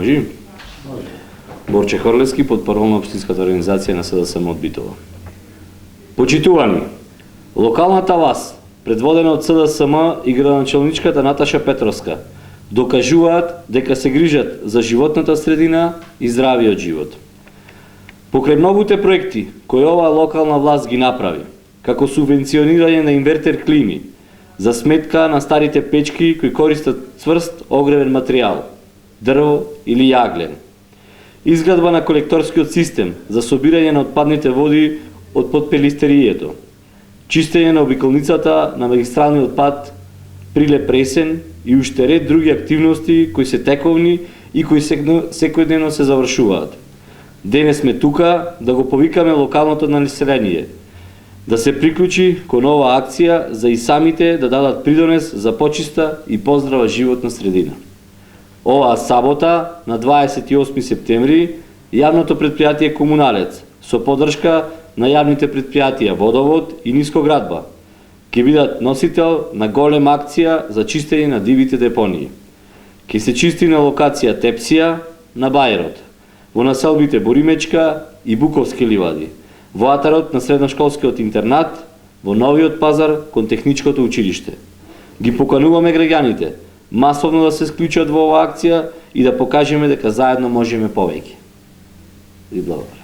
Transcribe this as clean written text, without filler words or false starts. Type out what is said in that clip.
Може? Борче Хорлевски, потпорол на Општинската организација на СДСМ од Битола. Почитувани, локалната власт, предводена од СДСМ и градоначалничката Наташа Петровска, докажуваат дека се грижат за животната средина и здравиот живот. Покрај многуте проекти кои оваа локална власт ги направи, како субвенционирање на инвертер клими, за сметка на старите печки кои користат цврст огревен материјал, дрво или јаглен, изградба на колекторскиот систем за собирање на отпадните води од подпелистерието, чистење на обиколницата на магистралниот пат Прилеп-Пресен и уште ред други активности кои се тековни и кои секојдневно се завршуваат. Денес сме тука да го повикаме локалното население, да се приклучи кон оваа акција за и самите да дадат придонес за почиста и поздрава животна средина. Оваа сабота, на 28 септември, јавното предпријатие Комуналец, со поддршка на јавните предпријатија Водовод и Нискоградба, ќе бидат носител на голема акција за чистење на дивите депонии. Ќе се чисти на локација Тепсија, на Бајрот, во населбите Боримечка и Буковски ливади, во атарот на средношколскиот интернат, во Новиот пазар кон Техничкото училиште. Ги покануваме граѓаните масовно да се склучат во оваа акција и да покажеме дека заедно можеме повеќе. И благодарам.